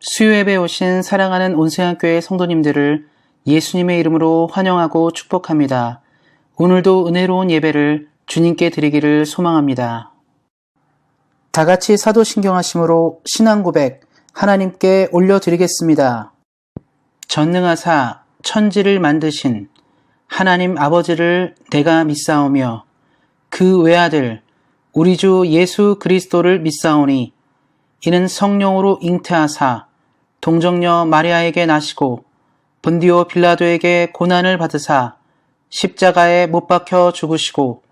수요예배 오신 사랑하는 온세안교회 성도님들을 예수님의 이름으로 환영하고 축복합니다. 오늘도 은혜로운 예배를 주님께 드리기를 소망합니다. 다같이 사도신경하심으로 신앙고백 하나님께 올려드리겠습니다. 전능하사 천지를 만드신 하나님 아버지를 내가 믿사오며 그 외아들 우리 주 예수 그리스도를 믿사오니 이는 성령으로 잉태하사 동정녀 마리아에게 나시고 본디오 빌라도에게 고난을 받으사 십자가에 못 박혀 죽으시고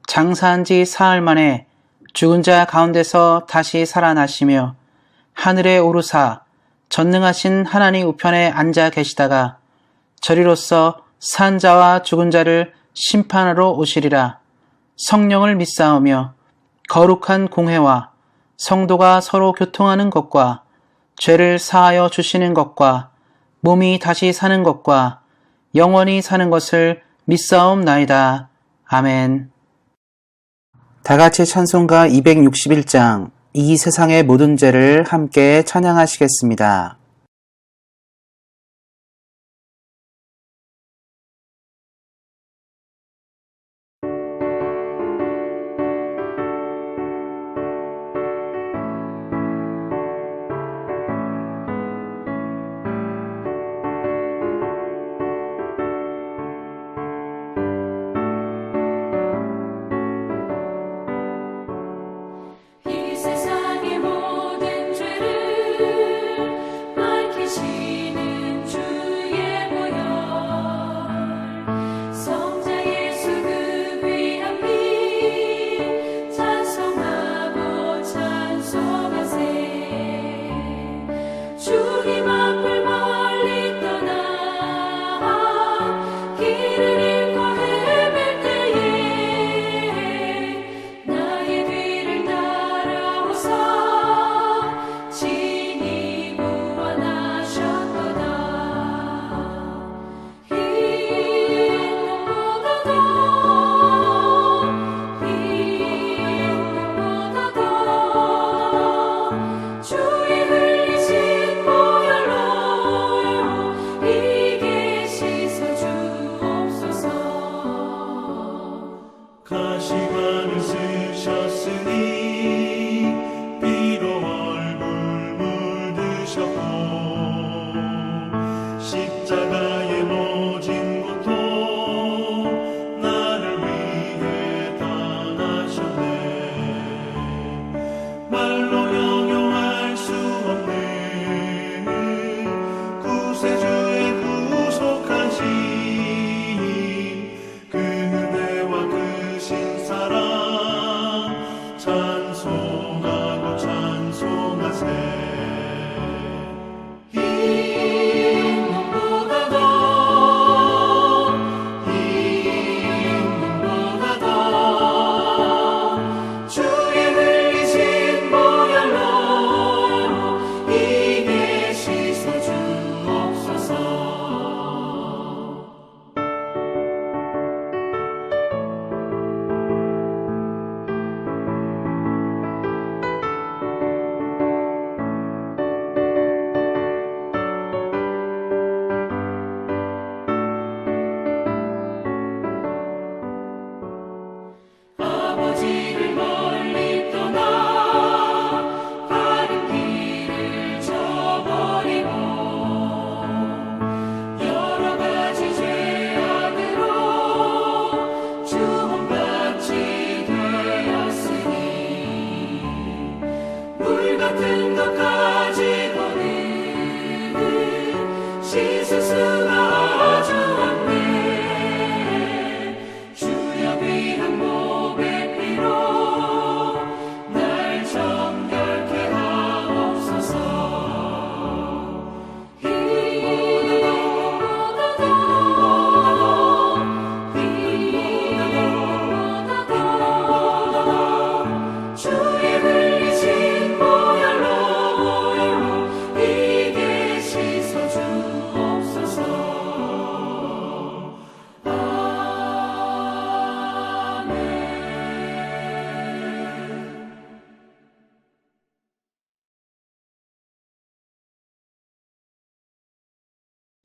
장사한 지 사흘 만에 죽은 자 가운데서 다시 살아나시며 하늘에 오르사 전능하신 하나님 우편에 앉아 계시다가 저리로서 산 자와 죽은 자를 심판하러 오시리라. 성령을 믿사오며 거룩한 공회와 성도가 서로 교통하는 것과 죄를 사하여 주시는 것과 몸이 다시 사는 것과 영원히 사는 것을 믿사옵나이다. 아멘. 다같이 찬송가 261장 이 세상의 모든 죄를 함께 찬양하시겠습니다. 주의 흘리신 보혈로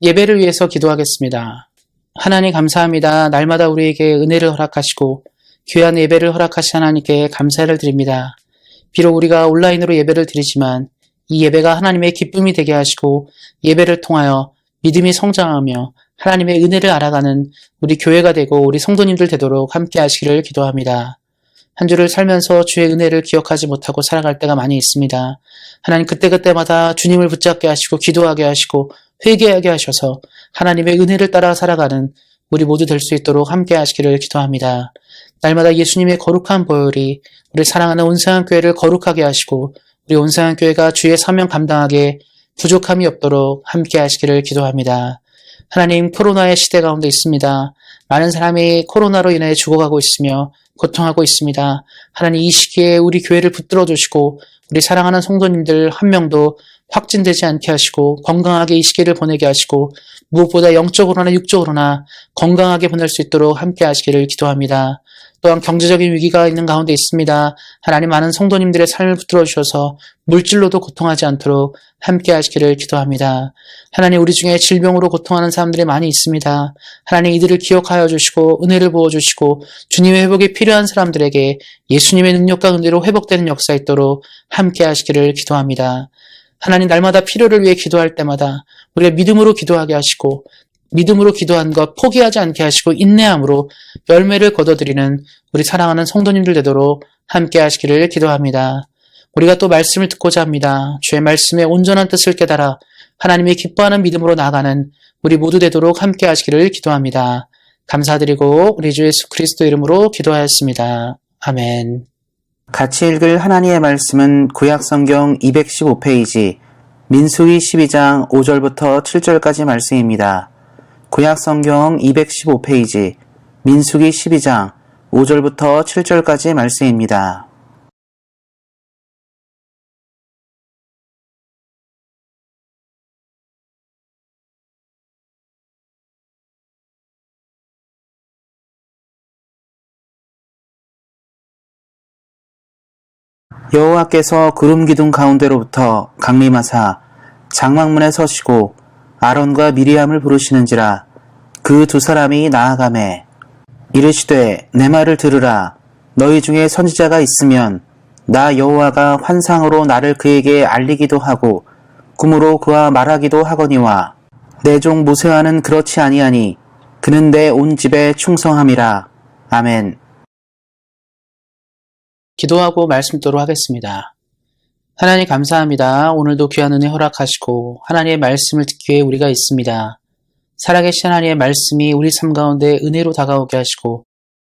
예배를 위해서 기도하겠습니다. 하나님 감사합니다. 날마다 우리에게 은혜를 허락하시고 귀한 예배를 허락하신 하나님께 감사를 드립니다. 비록 우리가 온라인으로 예배를 드리지만 이 예배가 하나님의 기쁨이 되게 하시고 예배를 통하여 믿음이 성장하며 하나님의 은혜를 알아가는 우리 교회가 되고 우리 성도님들 되도록 함께 하시기를 기도합니다. 한 주를 살면서 주의 은혜를 기억하지 못하고 살아갈 때가 많이 있습니다. 하나님 그때그때마다 주님을 붙잡게 하시고 기도하게 하시고 회개하게 하셔서 하나님의 은혜를 따라 살아가는 우리 모두 될 수 있도록 함께 하시기를 기도합니다. 날마다 예수님의 거룩한 보혈이 우리 사랑하는 온상한 교회를 거룩하게 하시고 우리 온상한 교회가 주의 사명 감당하게 부족함이 없도록 함께 하시기를 기도합니다. 하나님 코로나의 시대 가운데 있습니다. 많은 사람이 코로나로 인해 죽어가고 있으며 고통하고 있습니다. 하나님 이 시기에 우리 교회를 붙들어 주시고 우리 사랑하는 성도님들 한 명도 확진되지 않게 하시고 건강하게 이 시기를 보내게 하시고 무엇보다 영적으로나 육적으로나 건강하게 보낼 수 있도록 함께 하시기를 기도합니다. 또한 경제적인 위기가 있는 가운데 있습니다. 하나님 많은 성도님들의 삶을 붙들어 주셔서 물질로도 고통하지 않도록 함께 하시기를 기도합니다. 하나님 우리 중에 질병으로 고통하는 사람들이 많이 있습니다. 하나님 이들을 기억하여 주시고 은혜를 부어주시고 주님의 회복이 필요한 사람들에게 예수님의 능력과 은혜로 회복되는 역사 있도록 함께 하시기를 기도합니다. 하나님 날마다 필요를 위해 기도할 때마다 우리가 믿음으로 기도하게 하시고 믿음으로 기도한 것 포기하지 않게 하시고 인내함으로 열매를 거둬들이는 우리 사랑하는 성도님들 되도록 함께 하시기를 기도합니다. 우리가 또 말씀을 듣고자 합니다. 주의 말씀의 온전한 뜻을 깨달아 하나님이 기뻐하는 믿음으로 나아가는 우리 모두 되도록 함께 하시기를 기도합니다. 감사드리고 우리 주 예수 그리스도 이름으로 기도하였습니다. 아멘. 같이 읽을 하나님의 말씀은 구약성경 215페이지 민수기 12장 5절부터 7절까지 말씀입니다. 구약성경 215페이지 민수기 12장 5절부터 7절까지 말씀입니다. 여호와께서 구름 기둥 가운데로부터 강림하사 장막문에 서시고 아론과 미리암을 부르시는지라 그 두 사람이 나아가매 이르시되 내 말을 들으라 너희 중에 선지자가 있으면 나 여호와가 환상으로 나를 그에게 알리기도 하고 꿈으로 그와 말하기도 하거니와 내 종 모세와는 그렇지 아니하니 그는 내 온 집에 충성함이라. 아멘. 기도하고 말씀 듣도록 하겠습니다. 하나님 감사합니다. 오늘도 귀한 은혜 허락하시고 하나님의 말씀을 듣기 위해 우리가 있습니다. 살아계신 하나님의 말씀이 우리 삶 가운데 은혜로 다가오게 하시고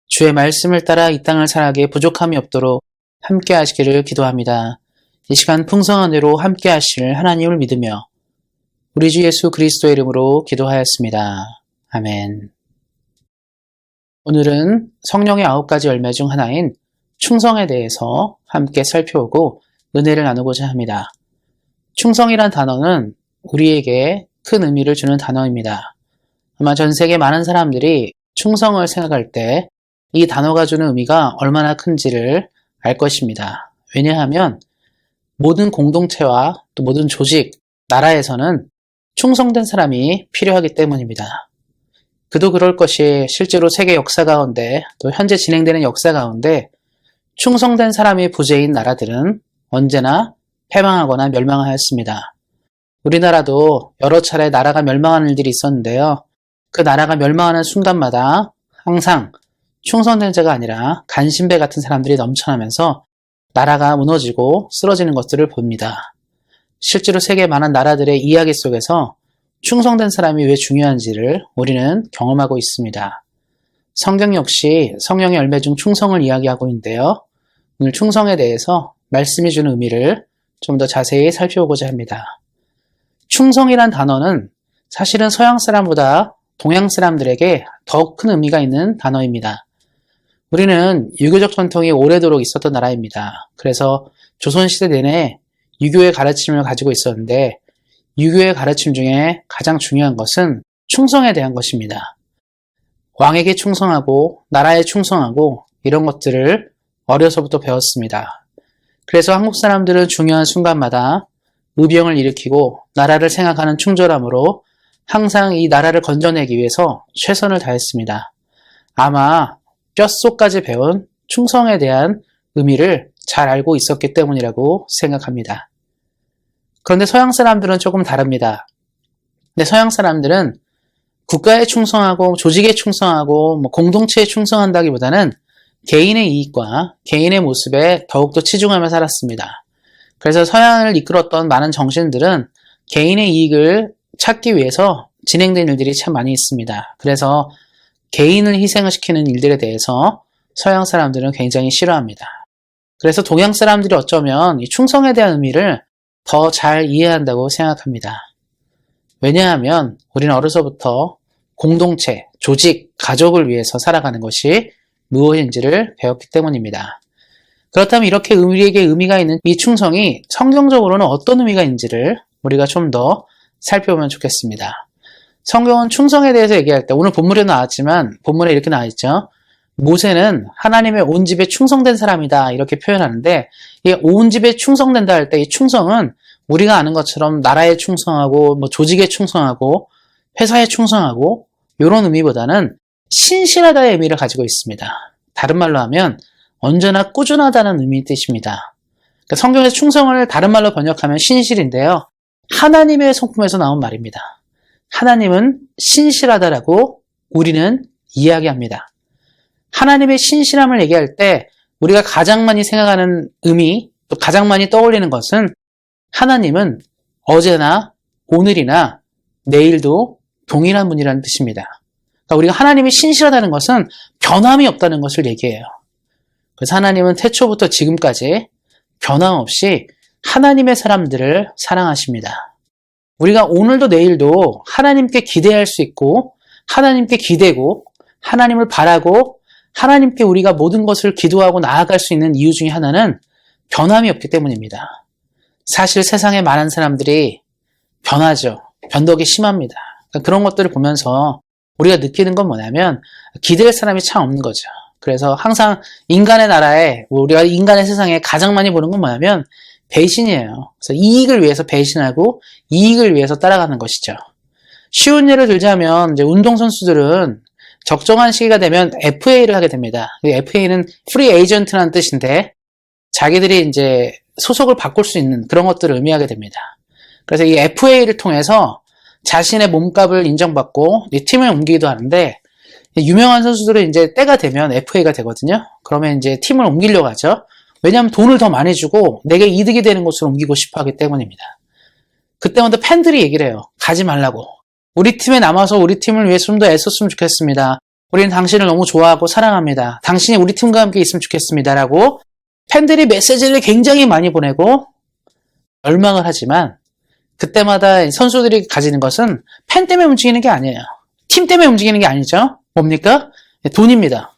주의 말씀을 따라 이 땅을 살아가게 부족함이 없도록 함께 하시기를 기도합니다. 이 시간 풍성한 은혜로 함께 하실 하나님을 믿으며 우리 주 예수 그리스도의 이름으로 기도하였습니다. 아멘. 오늘은 성령의 9가지 열매 중 하나인 충성에 대해서 함께 살펴보고 은혜를 나누고자 합니다. 충성이란 단어는 우리에게 큰 의미를 주는 단어입니다. 아마 전 세계 많은 사람들이 충성을 생각할 때 이 단어가 주는 의미가 얼마나 큰지를 알 것입니다. 왜냐하면 모든 공동체와 또 모든 조직, 나라에서는 충성된 사람이 필요하기 때문입니다. 그도 그럴 것이 실제로 세계 역사 가운데 또 현재 진행되는 역사 가운데 충성된 사람이 부재인 나라들은 언제나 패망하거나 멸망하였습니다. 우리나라도 여러 차례 나라가 멸망하는 일들이 있었는데요. 그 나라가 멸망하는 순간마다 항상 충성된 자가 아니라 간신배 같은 사람들이 넘쳐나면서 나라가 무너지고 쓰러지는 것들을 봅니다. 실제로 세계 많은 나라들의 이야기 속에서 충성된 사람이 왜 중요한지를 우리는 경험하고 있습니다. 성경 역시 성령의 열매 중 충성을 이야기하고 있는데요. 오늘 충성에 대해서 말씀이 주는 의미를 좀 더 자세히 살펴보고자 합니다. 충성이란 단어는 사실은 서양 사람보다 동양 사람들에게 더 큰 의미가 있는 단어입니다. 우리는 유교적 전통이 오래도록 있었던 나라입니다. 그래서 조선시대 내내 유교의 가르침을 가지고 있었는데 유교의 가르침 중에 가장 중요한 것은 충성에 대한 것입니다. 왕에게 충성하고 나라에 충성하고 이런 것들을 어려서부터 배웠습니다. 그래서 한국 사람들은 중요한 순간마다 의병을 일으키고 나라를 생각하는 충절함으로 항상 이 나라를 건져내기 위해서 최선을 다했습니다. 아마 뼛속까지 배운 충성에 대한 의미를 잘 알고 있었기 때문이라고 생각합니다. 그런데 서양 사람들은 조금 다릅니다. 근데 서양 사람들은 국가에 충성하고 조직에 충성하고 공동체에 충성한다기보다는 개인의 이익과 개인의 모습에 더욱더 치중하며 살았습니다. 그래서 서양을 이끌었던 많은 정신들은 개인의 이익을 찾기 위해서 진행된 일들이 참 많이 있습니다. 그래서 개인을 희생을 시키는 일들에 대해서 서양 사람들은 굉장히 싫어합니다. 그래서 동양 사람들이 어쩌면 이 충성에 대한 의미를 더 잘 이해한다고 생각합니다. 왜냐하면 우리는 어려서부터 공동체, 조직, 가족을 위해서 살아가는 것이 무엇인지를 배웠기 때문입니다. 그렇다면 이렇게 우리에게 의미가 있는 이 충성이 성경적으로는 어떤 의미가 있는지를 우리가 좀 더 살펴보면 좋겠습니다. 성경은 충성에 대해서 얘기할 때 오늘 본문에 나왔지만 본문에 이렇게 나와 있죠. 모세는 하나님의 온 집에 충성된 사람이다 이렇게 표현하는데 이 온 집에 충성된다 할 때 이 충성은 우리가 아는 것처럼 나라에 충성하고 조직에 충성하고 회사에 충성하고 이런 의미보다는 신실하다의 의미를 가지고 있습니다. 다른 말로 하면 언제나 꾸준하다는 의미의 뜻입니다. 그러니까 성경에서 충성을 다른 말로 번역하면 신실인데요. 하나님의 성품에서 나온 말입니다. 하나님은 신실하다라고 우리는 이야기합니다. 하나님의 신실함을 얘기할 때 우리가 가장 많이 생각하는 의미, 또 가장 많이 떠올리는 것은 하나님은 어제나 오늘이나 내일도 동일한 분이라는 뜻입니다. 그러니까 우리가 하나님이 신실하다는 것은 변함이 없다는 것을 얘기해요. 그래서 하나님은 태초부터 지금까지 변함없이 하나님의 사람들을 사랑하십니다. 우리가 오늘도 내일도 하나님께 기대할 수 있고 하나님께 기대고 하나님을 바라고 하나님께 우리가 모든 것을 기도하고 나아갈 수 있는 이유 중에 하나는 변함이 없기 때문입니다. 사실 세상에 많은 사람들이 변하죠. 변덕이 심합니다. 그러니까 그런 것들을 보면서 우리가 느끼는 건 뭐냐면 기대할 사람이 참 없는 거죠. 그래서 항상 인간의 나라에 우리가 인간의 세상에 가장 많이 보는 건 뭐냐면 배신이에요. 그래서 이익을 위해서 배신하고 이익을 위해서 따라가는 것이죠. 쉬운 예를 들자면 이제 운동선수들은 적정한 시기가 되면 FA를 하게 됩니다. FA는 프리 에이전트라는 뜻인데 자기들이 이제 소속을 바꿀 수 있는 그런 것들을 의미하게 됩니다. 그래서 이 FA를 통해서 자신의 몸값을 인정받고 팀을 옮기기도 하는데 유명한 선수들은 이제 때가 되면 FA가 되거든요. 그러면 이제 팀을 옮기려고 하죠. 왜냐하면 돈을 더 많이 주고 내게 이득이 되는 곳으로 옮기고 싶어 하기 때문입니다. 그때마다 팬들이 얘기를 해요. 가지 말라고. 우리 팀에 남아서 우리 팀을 위해서 좀 더 애썼으면 좋겠습니다. 우리는 당신을 너무 좋아하고 사랑합니다. 당신이 우리 팀과 함께 있으면 좋겠습니다. 라고 팬들이 메시지를 굉장히 많이 보내고 열망을 하지만 그때마다 선수들이 가지는 것은 팬 때문에 움직이는 게 아니에요. 팀 때문에 움직이는 게 아니죠. 뭡니까? 돈입니다.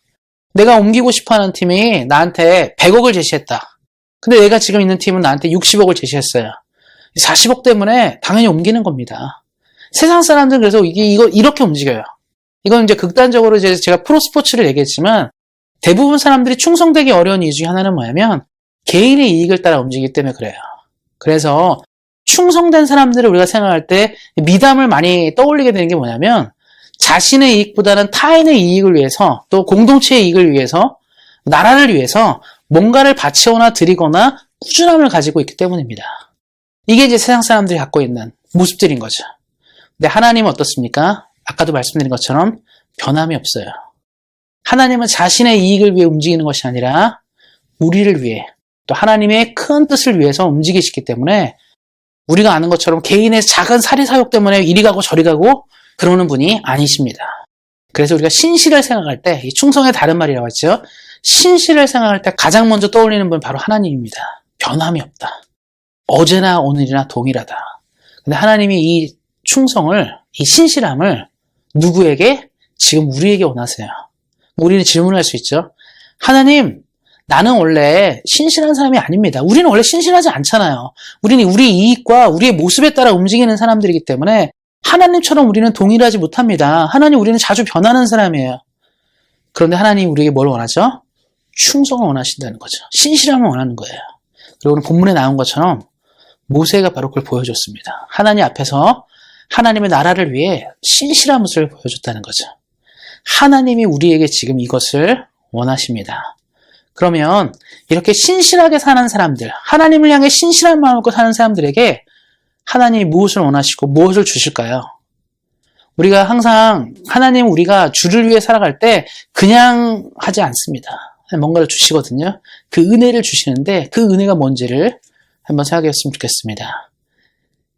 내가 옮기고 싶어하는 팀이 나한테 100억을 제시했다. 근데 내가 지금 있는 팀은 나한테 60억을 제시했어요. 40억 때문에 당연히 옮기는 겁니다. 세상 사람들은 그래서 이렇게 움직여요. 이건 이제 극단적으로 이제 제가 프로스포츠를 얘기했지만 대부분 사람들이 충성되기 어려운 이유 중에 하나는 뭐냐면 개인의 이익을 따라 움직이기 때문에 그래요. 그래서 충성된 사람들을 우리가 생각할 때 미담을 많이 떠올리게 되는 게 뭐냐면 자신의 이익보다는 타인의 이익을 위해서 또 공동체의 이익을 위해서 나라를 위해서 뭔가를 바치거나 드리거나 꾸준함을 가지고 있기 때문입니다. 이게 이제 세상 사람들이 갖고 있는 모습들인 거죠. 근데 하나님은 어떻습니까? 아까도 말씀드린 것처럼 변함이 없어요. 하나님은 자신의 이익을 위해 움직이는 것이 아니라 우리를 위해 또 하나님의 큰 뜻을 위해서 움직이시기 때문에 우리가 아는 것처럼 개인의 작은 사리사욕 때문에 이리 가고 저리 가고 그러는 분이 아니십니다. 그래서 우리가 신실을 생각할 때, 이 충성의 다른 말이라고 했죠. 신실을 생각할 때 가장 먼저 떠올리는 분은 바로 하나님입니다. 변함이 없다. 어제나 오늘이나 동일하다. 근데 하나님이 이 충성을, 이 신실함을 누구에게? 지금 우리에게 원하세요. 우리는 질문을 할 수 있죠. 하나님, 나는 원래 신실한 사람이 아닙니다. 우리는 원래 신실하지 않잖아요. 우리는 우리 이익과 우리의 모습에 따라 움직이는 사람들이기 때문에 하나님처럼 우리는 동일하지 못합니다. 하나님, 우리는 자주 변하는 사람이에요. 그런데 하나님 우리에게 뭘 원하죠? 충성을 원하신다는 거죠. 신실함을 원하는 거예요. 그리고 오늘 본문에 나온 것처럼 모세가 바로 그걸 보여줬습니다. 하나님 앞에서 하나님의 나라를 위해 신실한 모습을 보여줬다는 거죠. 하나님이 우리에게 지금 이것을 원하십니다. 그러면 이렇게 신실하게 사는 사람들, 하나님을 향해 신실한 마음을 갖고 사는 사람들에게 하나님이 무엇을 원하시고 무엇을 주실까요? 우리가 항상 하나님 우리가 주를 위해 살아갈 때 그냥 하지 않습니다. 뭔가를 주시거든요. 그 은혜를 주시는데 그 은혜가 뭔지를 한번 생각했으면 좋겠습니다.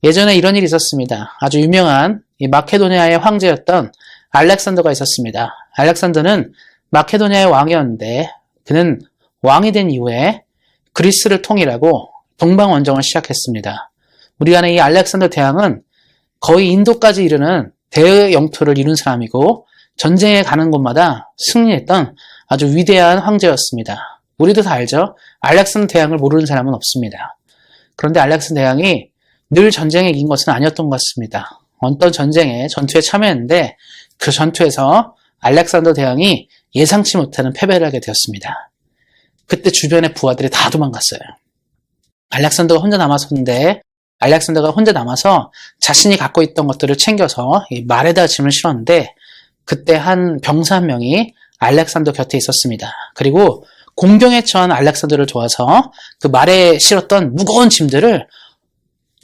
예전에 이런 일이 있었습니다. 아주 유명한 이 마케도니아의 황제였던 알렉산더가 있었습니다. 알렉산더는 마케도니아의 왕이었는데 그는 왕이 된 이후에 그리스를 통일하고 동방원정을 시작했습니다. 우리가 아는 이 알렉산더 대왕은 거의 인도까지 이르는 대영토를 이룬 사람이고 전쟁에 가는 곳마다 승리했던 아주 위대한 황제였습니다. 우리도 다 알죠? 알렉산더 대왕을 모르는 사람은 없습니다. 그런데 알렉산더 대왕이 늘 전쟁에 이긴 것은 아니었던 것 같습니다. 어떤 전투에 참여했는데 그 전투에서 알렉산더 대왕이 예상치 못하는 패배를 하게 되었습니다. 그때 주변의 부하들이 다 도망갔어요. 알렉산더가 혼자 남았었는데 알렉산더가 혼자 남아서 자신이 갖고 있던 것들을 챙겨서 이 말에다 짐을 실었는데 그때 한 병사 한 명이 알렉산더 곁에 있었습니다. 그리고 공경에 처한 알렉산더를 도와서 그 말에 실었던 무거운 짐들을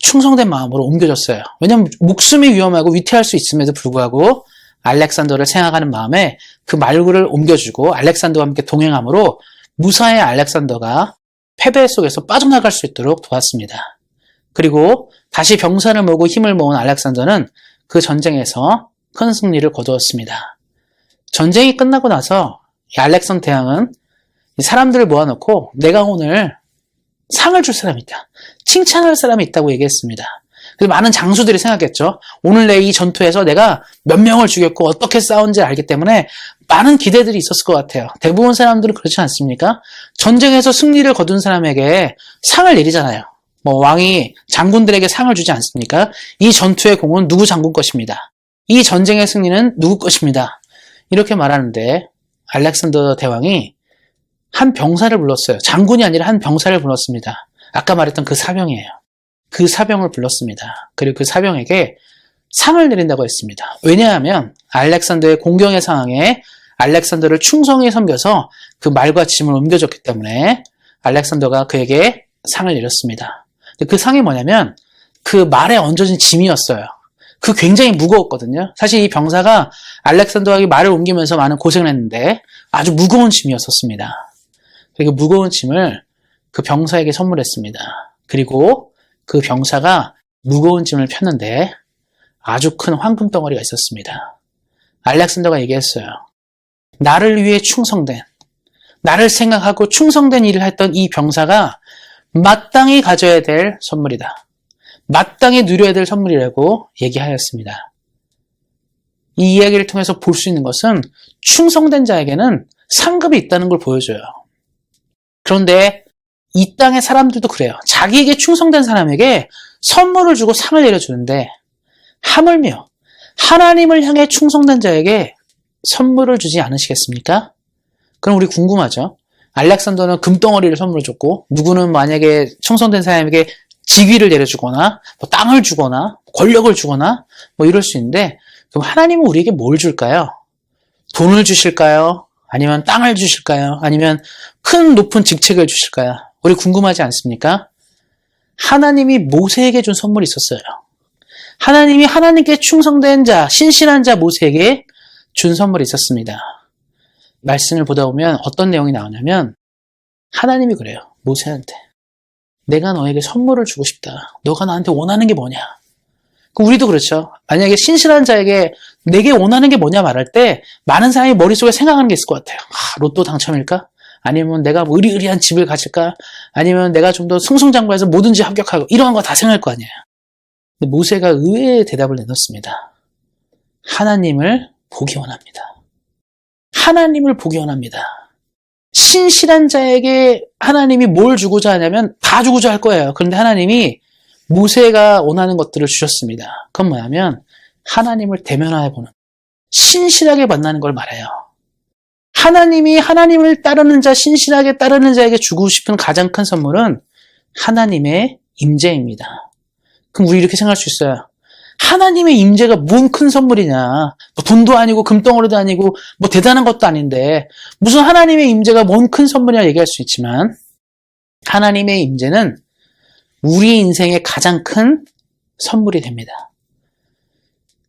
충성된 마음으로 옮겨줬어요. 왜냐하면 목숨이 위험하고 위태할 수 있음에도 불구하고 알렉산더를 생각하는 마음에 그 말구를 옮겨주고 알렉산더와 함께 동행함으로 무사히 알렉산더가 패배 속에서 빠져나갈 수 있도록 도왔습니다. 그리고 다시 병사를 모으고 힘을 모은 알렉산더는 그 전쟁에서 큰 승리를 거두었습니다. 전쟁이 끝나고 나서 이 알렉산더 대왕은 사람들을 모아놓고 내가 오늘 상을 줄 사람이 있다. 칭찬할 사람이 있다고 얘기했습니다. 그래서 많은 장수들이 생각했죠. 오늘 내 이 전투에서 내가 몇 명을 죽였고 어떻게 싸운지 알기 때문에 많은 기대들이 있었을 것 같아요. 대부분 사람들은 그렇지 않습니까? 전쟁에서 승리를 거둔 사람에게 상을 내리잖아요. 왕이 장군들에게 상을 주지 않습니까? 이 전투의 공은 누구 장군 것입니다. 이 전쟁의 승리는 누구 것입니다. 이렇게 말하는데 알렉산더 대왕이 한 병사를 불렀어요. 장군이 아니라 한 병사를 불렀습니다. 아까 말했던 그 사병이에요. 그 사병을 불렀습니다. 그리고 그 사병에게 상을 내린다고 했습니다. 왜냐하면 알렉산더의 공경의 상황에 알렉산더를 충성히 섬겨서 그 말과 짐을 옮겨줬기 때문에 알렉산더가 그에게 상을 내렸습니다. 그 상이 뭐냐면 그 말에 얹어진 짐이었어요. 그 굉장히 무거웠거든요. 사실 이 병사가 알렉산더가 말을 옮기면서 많은 고생을 했는데 아주 무거운 짐이었었습니다. 그리고 무거운 짐을 그 병사에게 선물했습니다. 그리고 그 병사가 무거운 짐을 폈는데 아주 큰 황금 덩어리가 있었습니다. 알렉산더가 얘기했어요. 나를 위해 충성된, 나를 생각하고 충성된 일을 했던 이 병사가 마땅히 가져야 될 선물이다. 마땅히 누려야 될 선물이라고 얘기하였습니다. 이 이야기를 통해서 볼 수 있는 것은 충성된 자에게는 상급이 있다는 걸 보여줘요. 그런데 이 땅의 사람들도 그래요. 자기에게 충성된 사람에게 선물을 주고 상을 내려주는데 하물며 하나님을 향해 충성된 자에게 선물을 주지 않으시겠습니까? 그럼 우리 궁금하죠? 알렉산더는 금덩어리를 선물로 줬고 누구는 만약에 충성된 사람에게 직위를 내려주거나 땅을 주거나 권력을 주거나 이럴 수 있는데 그럼 하나님은 우리에게 뭘 줄까요? 돈을 주실까요? 아니면 땅을 주실까요? 아니면 큰 높은 직책을 주실까요? 우리 궁금하지 않습니까? 하나님이 모세에게 준 선물이 있었어요. 하나님이 하나님께 충성된 자, 신실한 자 모세에게 준 선물이 있었습니다. 말씀을 보다 보면 어떤 내용이 나오냐면 하나님이 그래요. 모세한테. 내가 너에게 선물을 주고 싶다. 너가 나한테 원하는 게 뭐냐? 우리도 그렇죠. 만약에 신실한 자에게 내게 원하는 게 뭐냐 말할 때 많은 사람이 머릿속에 생각하는 게 있을 것 같아요. 로또 당첨일까? 아니면 내가 의리의리한 집을 가질까? 아니면 내가 좀 더 승승장구해서 뭐든지 합격하고 이런 거 다 생각할 거 아니에요. 근데 모세가 의외의 대답을 내놓습니다. 하나님을 보기 원합니다. 하나님을 보기 원합니다. 신실한 자에게 하나님이 뭘 주고자 하냐면 다 주고자 할 거예요. 그런데 하나님이 모세가 원하는 것들을 주셨습니다. 그건 뭐냐면 하나님을 대면해보는, 신실하게 만나는 걸 말해요. 하나님이 하나님을 따르는 자, 신실하게 따르는 자에게 주고 싶은 가장 큰 선물은 하나님의 임재입니다. 그럼 우리 이렇게 생각할 수 있어요. 하나님의 임재가 뭔 큰 선물이냐. 뭐 돈도 아니고 금덩어리도 아니고 뭐 대단한 것도 아닌데 무슨 하나님의 임재가 뭔 큰 선물이냐 얘기할 수 있지만 하나님의 임재는 우리 인생의 가장 큰 선물이 됩니다.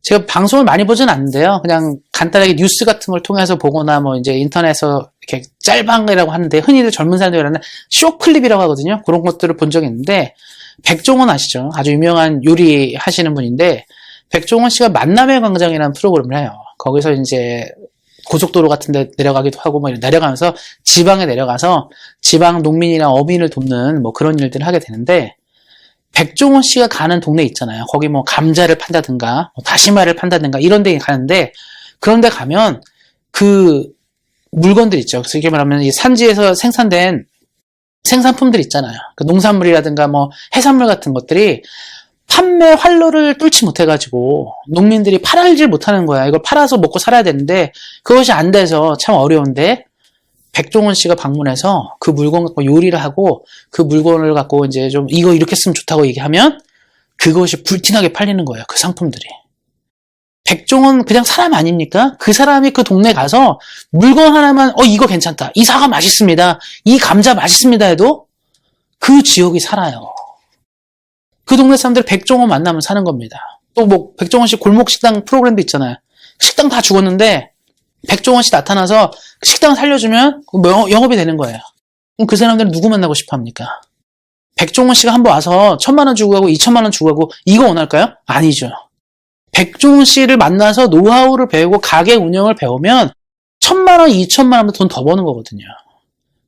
제가 방송을 많이 보진 않는데요. 그냥 간단하게 뉴스 같은 걸 통해서 보거나 뭐 이제 인터넷에서 이렇게 짤방이라고 하는데 흔히들 젊은 사람들이 말하는 쇼클립이라고 하거든요. 그런 것들을 본 적이 있는데 백종원 아시죠? 아주 유명한 요리 하시는 분인데 백종원 씨가 만남의 광장이라는 프로그램을 해요. 거기서 이제 고속도로 같은 데 내려가기도 하고 뭐 내려가면서 지방에 내려가서 지방 농민이나 어민을 돕는 뭐 그런 일들을 하게 되는데 백종원 씨가 가는 동네 있잖아요. 거기 뭐 감자를 판다든가 뭐 다시마를 판다든가 이런 데 가는데 그런 데 가면 그 물건들 있죠. 그래서 이게 말하면 이 산지에서 생산된 생산품들 있잖아요. 그 농산물이라든가 뭐 해산물 같은 것들이 판매 활로를 뚫지 못해가지고 농민들이 팔아질 못하는 거야. 이걸 팔아서 먹고 살아야 되는데 그것이 안 돼서 참 어려운데 백종원 씨가 방문해서 그 물건 갖고 요리를 하고 그 물건을 갖고 이제 좀 이거 이렇게 쓰면 좋다고 얘기하면 그것이 불티나게 팔리는 거예요. 그 상품들이. 백종원 그냥 사람 아닙니까? 그 사람이 그 동네 가서 물건 하나만 이거 괜찮다. 이 사과 맛있습니다. 이 감자 맛있습니다 해도 그 지역이 살아요. 그 동네 사람들 백종원 만나면 사는 겁니다. 또 뭐 백종원 씨 골목 식당 프로그램도 있잖아요. 식당 다 죽었는데 백종원 씨 나타나서 식당 살려주면 영업이 되는 거예요. 그럼 그 사람들은 누구 만나고 싶어 합니까? 백종원 씨가 한번 와서 1,000만 원 주고 가고 2,000만 원 주고 가고 이거 원할까요? 아니죠. 백종원 씨를 만나서 노하우를 배우고 가게 운영을 배우면 1,000만 원, 2,000만 원보다 돈 더 버는 거거든요.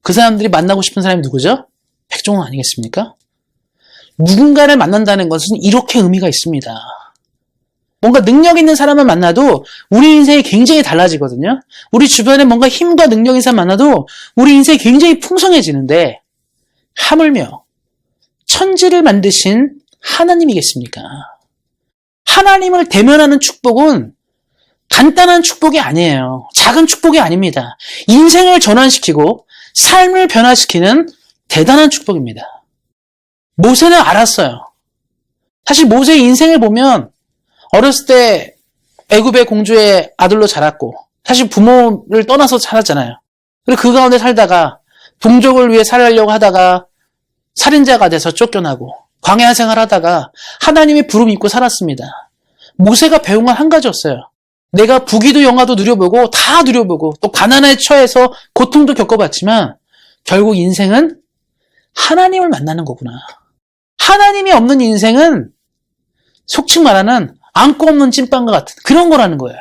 그 사람들이 만나고 싶은 사람이 누구죠? 백종원 아니겠습니까? 누군가를 만난다는 것은 이렇게 의미가 있습니다. 뭔가 능력 있는 사람을 만나도 우리 인생이 굉장히 달라지거든요. 우리 주변에 뭔가 힘과 능력 있는 사람 만나도 우리 인생이 굉장히 풍성해지는데 하물며 천지를 만드신 하나님이겠습니까? 하나님을 대면하는 축복은 간단한 축복이 아니에요. 작은 축복이 아닙니다. 인생을 전환시키고 삶을 변화시키는 대단한 축복입니다. 모세는 알았어요. 사실 모세의 인생을 보면 어렸을 때 애굽의 공주의 아들로 자랐고 사실 부모를 떠나서 자랐잖아요. 그리고 그 가운데 살다가 동족을 위해 살려고 하다가 살인자가 돼서 쫓겨나고 광야 생활하다가 하나님의 부름 입고 살았습니다. 모세가 배운 건 한 가지였어요. 내가 부귀도 영화도 누려보고 다 누려보고 또 가난에 처해서 고통도 겪어봤지만 결국 인생은 하나님을 만나는 거구나. 하나님이 없는 인생은 속칭 말하는 안고 없는 찐빵과 같은 그런 거라는 거예요.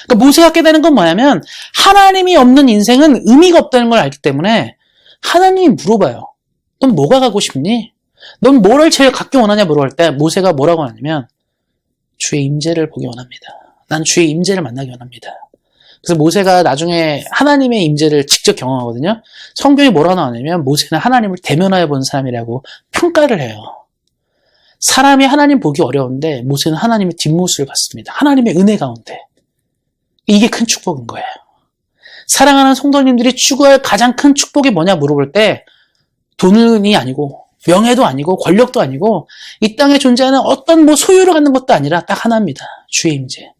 그러니까 모세가 깨달은 건 뭐냐면 하나님이 없는 인생은 의미가 없다는 걸 알기 때문에 하나님이 물어봐요. 넌 뭐가 가고 싶니? 넌 뭐를 제일 갖기 원하냐 물어볼 때 모세가 뭐라고 하냐면 주의 임재를 보기 원합니다. 난 주의 임재를 만나기 원합니다. 그래서 모세가 나중에 하나님의 임재를 직접 경험하거든요. 성경이 뭐라고 나오냐면 모세는 하나님을 대면하여 본 사람이라고 평가를 해요. 사람이 하나님 보기 어려운데 모세는 하나님의 뒷모습을 봤습니다. 하나님의 은혜 가운데. 이게 큰 축복인 거예요. 사랑하는 성도님들이 추구할 가장 큰 축복이 뭐냐 물어볼 때 돈이 아니고 명예도 아니고 권력도 아니고 이 땅에 존재하는 어떤 뭐 소유를 갖는 것도 아니라 딱 하나입니다. 주의 임재.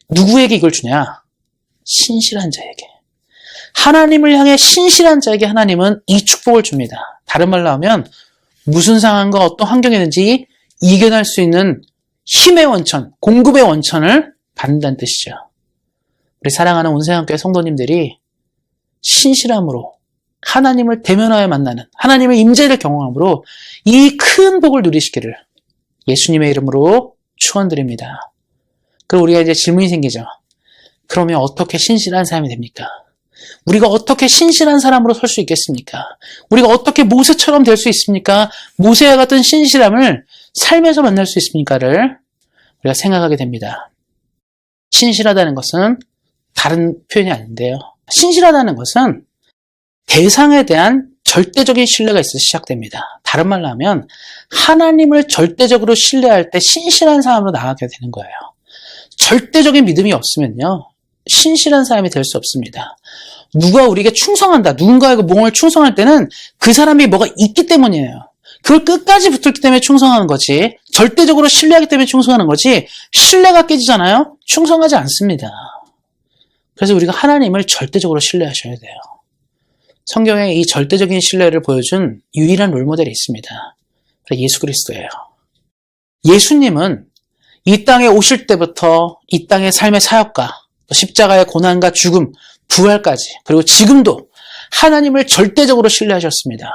누구에게 이걸 주냐? 신실한 자에게. 하나님을 향해 신실한 자에게 하나님은 이 축복을 줍니다. 다른 말로 하면 무슨 상황과 어떤 환경이든지 이겨낼 수 있는 힘의 원천, 공급의 원천을 받는다는 뜻이죠. 우리 사랑하는 온세상교회 성도님들이 신실함으로 하나님을 대면하여 만나는 하나님의 임재를 경험함으로 이 큰 복을 누리시기를 예수님의 이름으로 축원드립니다. 그럼 우리가 이제 질문이 생기죠. 그러면 어떻게 신실한 사람이 됩니까? 우리가 어떻게 신실한 사람으로 설 수 있겠습니까? 우리가 어떻게 모세처럼 될 수 있습니까? 모세와 같은 신실함을 삶에서 만날 수 있습니까를 우리가 생각하게 됩니다. 신실하다는 것은 다른 표현이 아닌데요. 신실하다는 것은 대상에 대한 절대적인 신뢰가 있어서 시작됩니다. 다른 말로 하면 하나님을 절대적으로 신뢰할 때 신실한 사람으로 나아가게 되는 거예요. 절대적인 믿음이 없으면요. 신실한 사람이 될 수 없습니다. 누가 우리에게 충성한다. 누군가에게 몸을 충성할 때는 그 사람이 뭐가 있기 때문이에요. 그걸 끝까지 붙들기 때문에 충성하는 거지. 절대적으로 신뢰하기 때문에 충성하는 거지. 신뢰가 깨지잖아요? 충성하지 않습니다. 그래서 우리가 하나님을 절대적으로 신뢰하셔야 돼요. 성경에 이 절대적인 신뢰를 보여준 유일한 롤모델이 있습니다. 예수 그리스도예요. 예수님은 이 땅에 오실 때부터 이 땅의 삶의 사역과 십자가의 고난과 죽음, 부활까지 그리고 지금도 하나님을 절대적으로 신뢰하셨습니다.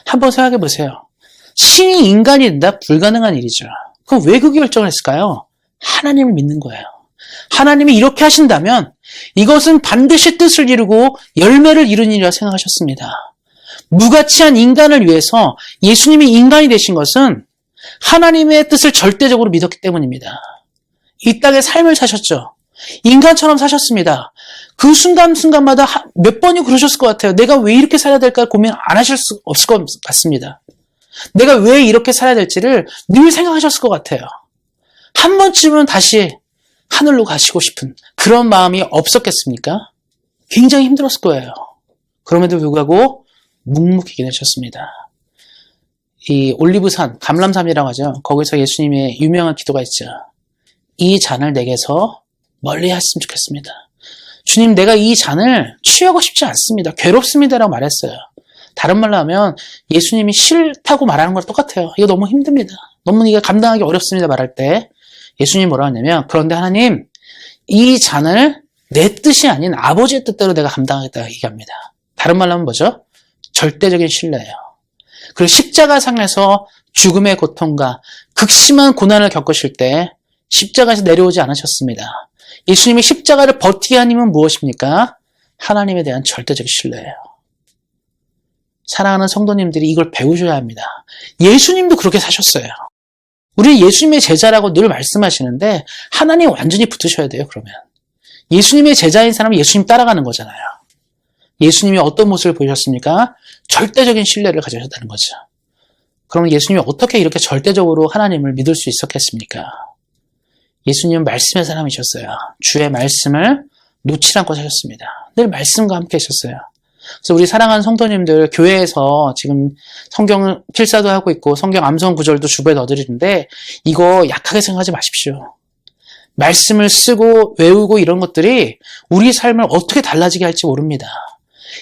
한번 생각해 보세요. 신이 인간이 된다? 불가능한 일이죠. 그럼 왜 그 결정을 했을까요? 하나님을 믿는 거예요. 하나님이 이렇게 하신다면 이것은 반드시 뜻을 이루고 열매를 이루는 일이라 생각하셨습니다. 무가치한 인간을 위해서 예수님이 인간이 되신 것은 하나님의 뜻을 절대적으로 믿었기 때문입니다. 이 땅의 삶을 사셨죠. 인간처럼 사셨습니다. 그 순간순간마다 몇 번이 그러셨을 것 같아요. 내가 왜 이렇게 살아야 될까 고민 안 하실 수 없을 것 같습니다. 내가 왜 이렇게 살아야 될지를 늘 생각하셨을 것 같아요. 한 번쯤은 다시 하늘로 가시고 싶은 그런 마음이 없었겠습니까? 굉장히 힘들었을 거예요. 그럼에도 불구하고 묵묵히 기다리셨습니다. 이 올리브산, 감람산이라고 하죠. 거기서 예수님의 유명한 기도가 있죠. 이 잔을 내게서 멀리 하셨으면 좋겠습니다. 주님, 내가 이 잔을 취하고 싶지 않습니다. 괴롭습니다라고 말했어요. 다른 말로 하면 예수님이 싫다고 말하는 거랑 똑같아요. 이거 너무 힘듭니다. 너무 이게 감당하기 어렵습니다. 말할 때. 예수님이 뭐라고 하냐면, 그런데 하나님, 이 잔을 내 뜻이 아닌 아버지의 뜻대로 내가 감당하겠다 얘기합니다. 다른 말로 하면 뭐죠? 절대적인 신뢰예요. 그리고 십자가상에서 죽음의 고통과 극심한 고난을 겪으실 때 십자가에서 내려오지 않으셨습니다. 예수님이 십자가를 버티게 한 힘은 무엇입니까? 하나님에 대한 절대적 신뢰예요. 사랑하는 성도님들이 이걸 배우셔야 합니다. 예수님도 그렇게 사셨어요. 우리 예수님의 제자라고 늘 말씀하시는데 하나님 완전히 붙으셔야 돼요. 그러면 예수님의 제자인 사람은 예수님 따라가는 거잖아요. 예수님이 어떤 모습을 보이셨습니까? 절대적인 신뢰를 가지셨다는 거죠. 그러면 예수님이 어떻게 이렇게 절대적으로 하나님을 믿을 수 있었겠습니까? 예수님은 말씀의 사람이셨어요. 주의 말씀을 놓지 않고 사셨습니다. 늘 말씀과 함께 하셨어요. 그래서 우리 사랑하는 성도님들, 교회에서 지금 성경 필사도 하고 있고 성경 암송 구절도 주부에 넣어드리는데 이거 약하게 생각하지 마십시오. 말씀을 쓰고 외우고 이런 것들이 우리 삶을 어떻게 달라지게 할지 모릅니다.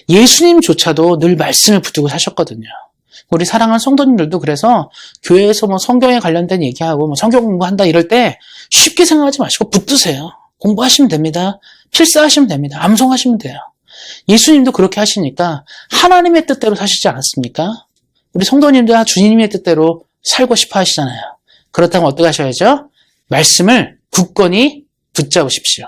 예수님조차도 늘 말씀을 붙들고 사셨거든요. 우리 사랑하는 성도님들도 그래서 교회에서 뭐 성경에 관련된 얘기하고 뭐 성경 공부한다 이럴 때 쉽게 생각하지 마시고 붙드세요. 공부하시면 됩니다. 필사하시면 됩니다. 암송하시면 돼요. 예수님도 그렇게 하시니까 하나님의 뜻대로 사시지 않았습니까? 우리 성도님도 주님의 뜻대로 살고 싶어 하시잖아요. 그렇다면 어떻게 하셔야죠? 말씀을 굳건히 붙잡으십시오.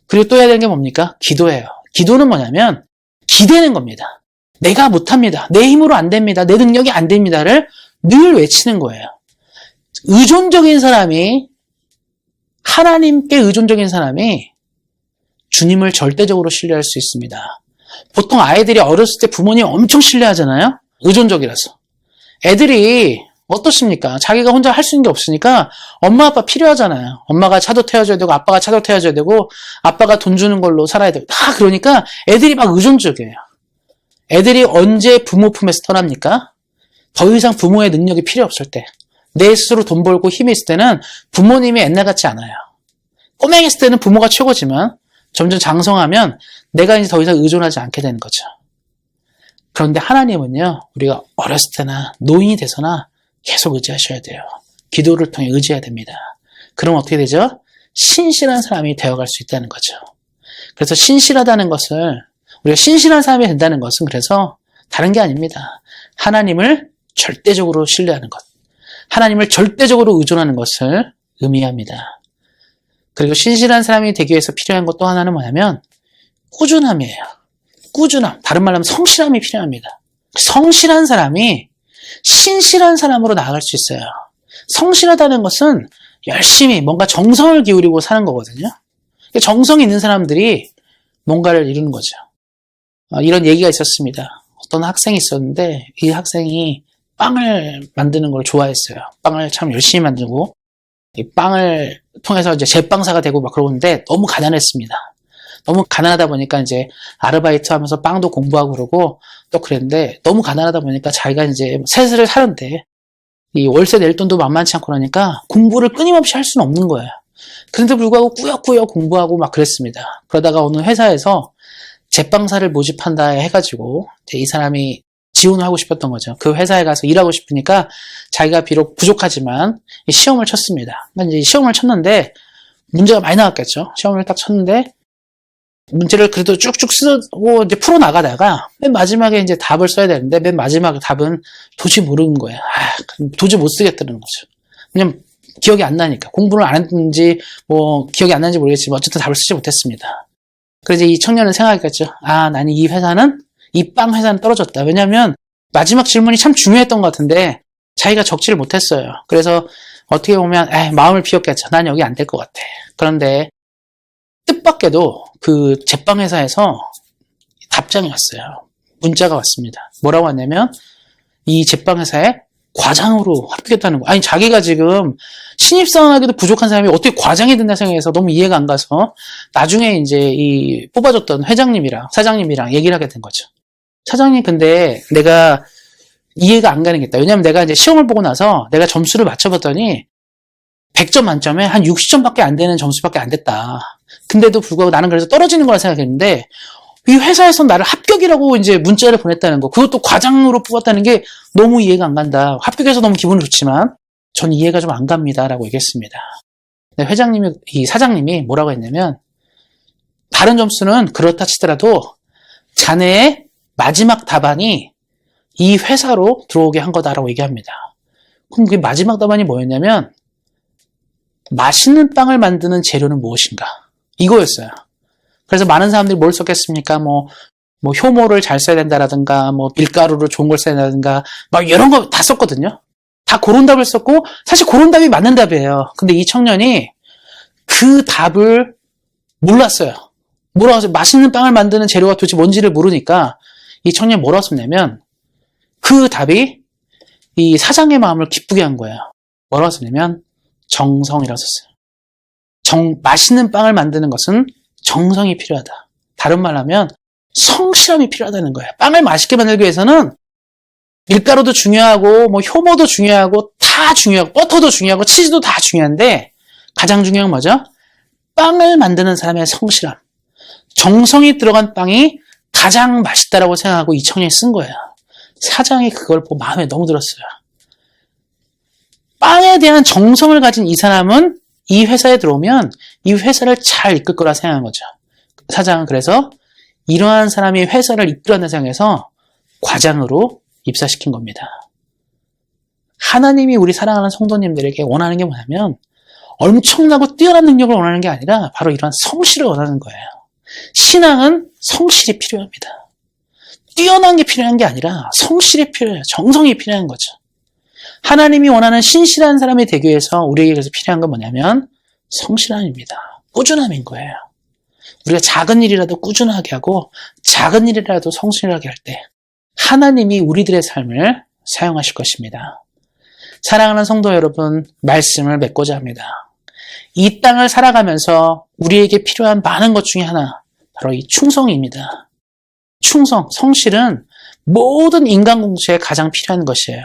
그리고 또 해야 되는 게 뭡니까? 기도예요. 기도는 뭐냐면 기대는 겁니다. 내가 못합니다. 내 힘으로 안 됩니다. 내 능력이 안 됩니다를 늘 외치는 거예요. 의존적인 사람이, 하나님께 의존적인 사람이 주님을 절대적으로 신뢰할 수 있습니다. 보통 아이들이 어렸을 때 부모님 엄청 신뢰하잖아요. 의존적이라서. 애들이 어떻습니까? 자기가 혼자 할 수 있는 게 없으니까 엄마 아빠 필요하잖아요. 엄마가 차도 태워줘야 되고 아빠가 차도 태워줘야 되고 아빠가 돈 주는 걸로 살아야 되고 다 그러니까 애들이 막 의존적이에요. 애들이 언제 부모 품에서 떠납니까? 더 이상 부모의 능력이 필요 없을 때, 내 스스로 돈 벌고 힘이 있을 때는 부모님이 옛날 같지 않아요. 꼬맹이었을 때는 부모가 최고지만 점점 장성하면 내가 이제 더 이상 의존하지 않게 되는 거죠. 그런데 하나님은요, 우리가 어렸을 때나 노인이 돼서나 계속 의지하셔야 돼요. 기도를 통해 의지해야 됩니다. 그럼 어떻게 되죠? 신실한 사람이 되어갈 수 있다는 거죠. 그래서 신실하다는 것을, 우리가 신실한 사람이 된다는 것은 그래서 다른 게 아닙니다. 하나님을 절대적으로 신뢰하는 것, 하나님을 절대적으로 의존하는 것을 의미합니다. 그리고 신실한 사람이 되기 위해서 필요한 것 또 하나는 뭐냐면 꾸준함이에요. 꾸준함, 다른 말로 하면 성실함이 필요합니다. 성실한 사람이 신실한 사람으로 나아갈 수 있어요. 성실하다는 것은 열심히 뭔가 정성을 기울이고 사는 거거든요. 정성이 있는 사람들이 뭔가를 이루는 거죠. 이런 얘기가 있었습니다. 어떤 학생이 있었는데 이 학생이 빵을 만드는 걸 좋아했어요. 빵을 참 열심히 만들고 이 빵을 통해서 이제 제빵사가 되고 막 그러는데 너무 가난했습니다. 너무 가난하다 보니까 이제 아르바이트 하면서 빵도 공부하고 그러고 또 그랬는데 너무 가난하다 보니까 자기가 이제 셋을 사는데 이 월세 낼 돈도 만만치 않고 그러니까 공부를 끊임없이 할 수는 없는 거예요. 그런데 불구하고 꾸역꾸역 공부하고 막 그랬습니다. 그러다가 어느 회사에서 제빵사를 모집한다 해가지고 이 사람이 지원을 하고 싶었던 거죠. 그 회사에 가서 일하고 싶으니까 자기가 비록 부족하지만 시험을 쳤습니다. 이제 시험을 쳤는데 문제가 많이 나왔겠죠. 시험을 딱 쳤는데 문제를 그래도 쭉쭉 쓰고 이제 풀어 나가다가 맨 마지막에 이제 답을 써야 되는데 맨 마지막 답은 도저히 모르는 거예요. 도저히 못 쓰겠다는 거죠. 왜냐면 기억이 안 나니까 공부를 안 했는지 뭐 기억이 안 나는지 모르겠지만 어쨌든 답을 쓰지 못했습니다. 그래서 이 청년은 생각했겠죠. 나는 이 빵 회사는 떨어졌다. 왜냐면 마지막 질문이 참 중요했던 것 같은데 자기가 적지를 못했어요. 그래서 어떻게 보면 마음을 비웠겠죠. 난 여기 안 될 것 같아. 그런데 뜻밖에도 그 제빵 회사에서 답장이 왔어요. 문자가 왔습니다. 뭐라고 왔냐면 이 제빵 회사에 과장으로 합격했다는 거. 아니 자기가 지금 신입사원하기도 부족한 사람이 어떻게 과장이 된다 생각해서 너무 이해가 안 가서 나중에 이제 이 뽑아줬던 회장님이랑 사장님이랑 얘기를 하게 된 거죠. 사장님 근데 내가 이해가 안 가는 게 있다. 왜냐면 내가 이제 시험을 보고 나서 내가 점수를 맞춰봤더니 100점 만점에 한 60점밖에 안 되는 점수밖에 안 됐다. 근데도 불구하고 나는 그래서 떨어지는 거라 생각했는데 이 회사에서 나를 합격이라고 이제 문자를 보냈다는 거. 그것도 과장으로 뽑았다는 게 너무 이해가 안 간다. 합격해서 너무 기분이 좋지만 전 이해가 좀 안 갑니다. 라고 얘기했습니다. 근데 이 사장님이 뭐라고 했냐면 다른 점수는 그렇다 치더라도 자네의 마지막 답안이 이 회사로 들어오게 한 거다라고 얘기합니다. 그럼 그 마지막 답안이 뭐였냐면 맛있는 빵을 만드는 재료는 무엇인가? 이거였어요. 그래서 많은 사람들이 뭘 썼겠습니까? 뭐 효모를 잘 써야 된다라든가, 밀가루를 좋은 걸 써야 된다든가, 막 이런 거 다 썼거든요. 다 그런 답을 썼고, 사실 그런 답이 맞는 답이에요. 근데 이 청년이 그 답을 몰랐어요. 뭐라고 하세요? 맛있는 빵을 만드는 재료가 도대체 뭔지를 모르니까 이 청년이 뭐라고 썼냐면 그 답이 이 사장의 마음을 기쁘게 한 거예요. 뭐라고 썼냐면 정성이라고 썼어요. 맛있는 빵을 만드는 것은 정성이 필요하다. 다른 말로 하면 성실함이 필요하다는 거예요. 빵을 맛있게 만들기 위해서는 밀가루도 중요하고 효모도 중요하고 다 중요하고 버터도 중요하고 치즈도 다 중요한데 가장 중요한 건 뭐죠? 빵을 만드는 사람의 성실함. 정성이 들어간 빵이 가장 맛있다라고 생각하고 이 청년이 쓴 거예요. 사장이 그걸 보고 마음에 너무 들었어요. 빵에 대한 정성을 가진 이 사람은 이 회사에 들어오면 이 회사를 잘 이끌 거라 생각한 거죠. 사장은 그래서 이러한 사람이 회사를 이끌어낸다 생각해서 과장으로 입사시킨 겁니다. 하나님이 우리 사랑하는 성도님들에게 원하는 게 뭐냐면 엄청나고 뛰어난 능력을 원하는 게 아니라 바로 이러한 성실을 원하는 거예요. 신앙은 성실이 필요합니다. 뛰어난 게 필요한 게 아니라 성실이 필요해요. 정성이 필요한 거죠. 하나님이 원하는 신실한 사람이 되기 위해서 우리에게 그래서 필요한 건 뭐냐면 성실함입니다. 꾸준함인 거예요. 우리가 작은 일이라도 꾸준하게 하고 작은 일이라도 성실하게 할 때 하나님이 우리들의 삶을 사용하실 것입니다. 사랑하는 성도 여러분, 말씀을 맺고자 합니다. 이 땅을 살아가면서 우리에게 필요한 많은 것 중에 하나, 바로 이 충성입니다. 충성, 성실은 모든 인간 공동체에 가장 필요한 것이에요.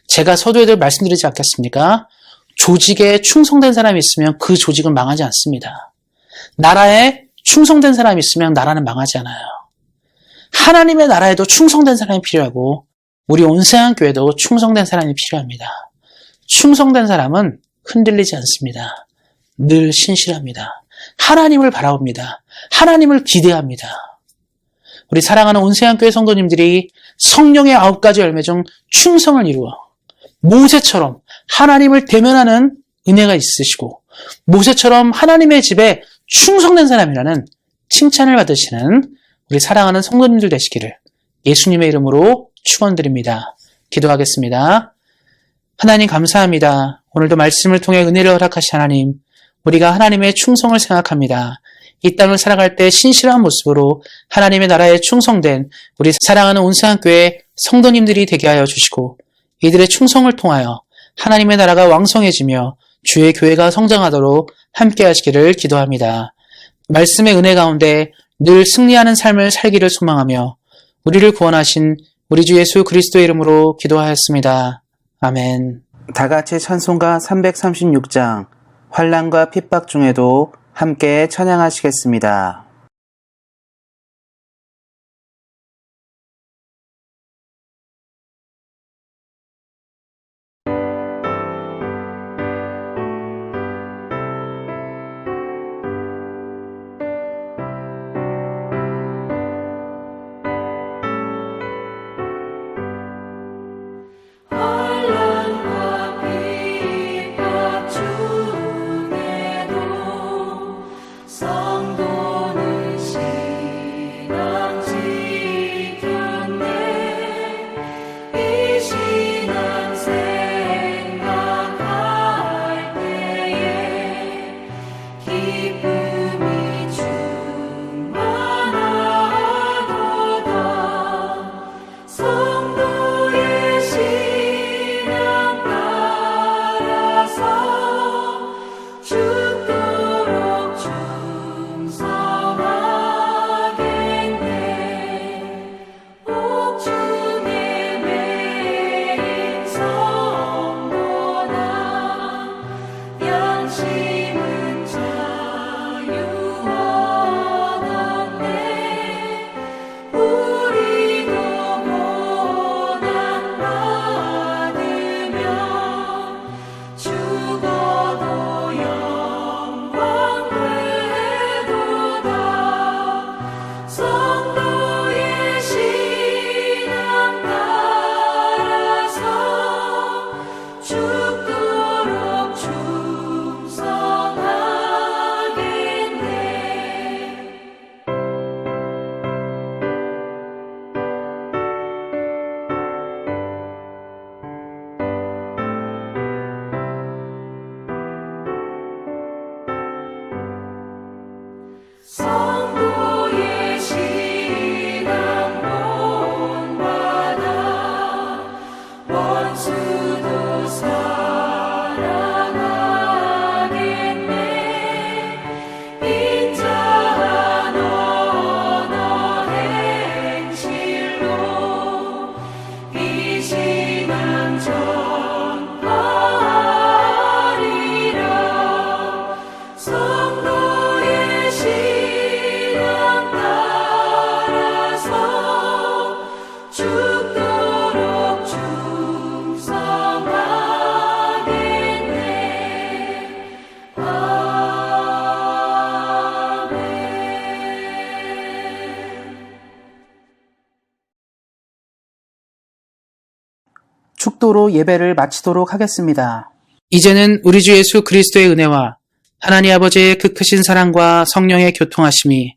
제가 서두에도 말씀드리지 않겠습니까? 조직에 충성된 사람이 있으면 그 조직은 망하지 않습니다. 나라에 충성된 사람이 있으면 나라는 망하지 않아요. 하나님의 나라에도 충성된 사람이 필요하고 우리 온세한 교회도 충성된 사람이 필요합니다. 충성된 사람은 흔들리지 않습니다. 늘 신실합니다. 하나님을 바라봅니다. 하나님을 기대합니다. 우리 사랑하는 온세한 교회 성도님들이 성령의 9가지 열매 중 충성을 이루어 모세처럼 하나님을 대면하는 은혜가 있으시고 모세처럼 하나님의 집에 충성된 사람이라는 칭찬을 받으시는 우리 사랑하는 성도님들 되시기를 예수님의 이름으로 축원드립니다. 기도하겠습니다. 하나님 감사합니다. 오늘도 말씀을 통해 은혜를 허락하신 하나님, 우리가 하나님의 충성을 생각합니다. 이 땅을 살아갈 때 신실한 모습으로 하나님의 나라에 충성된 우리 사랑하는 온세한교회 성도님들이 되게 하여 주시고 이들의 충성을 통하여 하나님의 나라가 왕성해지며 주의 교회가 성장하도록 함께 하시기를 기도합니다. 말씀의 은혜 가운데 늘 승리하는 삶을 살기를 소망하며 우리를 구원하신 우리 주 예수 그리스도의 이름으로 기도하였습니다. 아멘. 다 같이 찬송가 336장 환난과 핍박 중에도 함께 찬양하시겠습니다. 환난과 핍박 중에도 성도는 신앙 지켰네. 이 신앙 생각할 때에 기쁨이 충만하도다. 성도의 신앙 따라서 죽도록 충성하겠네. 옥중에 매인 성도나 양심은 자유 얻었네. 우리도 고난 받으며 죽어도 영광 되도다. 성도의 신앙 따라서 죽도록 충성하겠네. 성도의 신앙 본받아 원수도 사랑하겠네. 인자한 언어 행실로 이 신앙 전하리라. 성도의 신앙 따라서 죽도록 충성하겠네. 아멘. 축도로 예배를 마치도록 하겠습니다. 이제는 우리 주 예수 그리스도의 은혜와 하나님 아버지의 그 크신 사랑과 성령의 교통하심이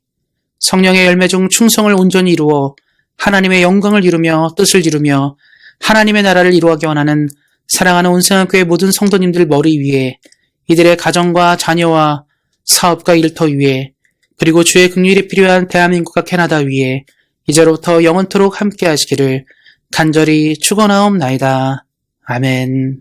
성령의 열매 중 충성을 온전히 이루어 하나님의 영광을 이루며 뜻을 이루며 하나님의 나라를 이루어가기 원하는 사랑하는 온성교회 모든 성도님들 머리 위에 이들의 가정과 자녀와 사업과 일터 위에 그리고 주의 긍휼이 필요한 대한민국과 캐나다 위에 이제로부터 영원토록 함께 하시기를 간절히 축원하옵나이다. 아멘.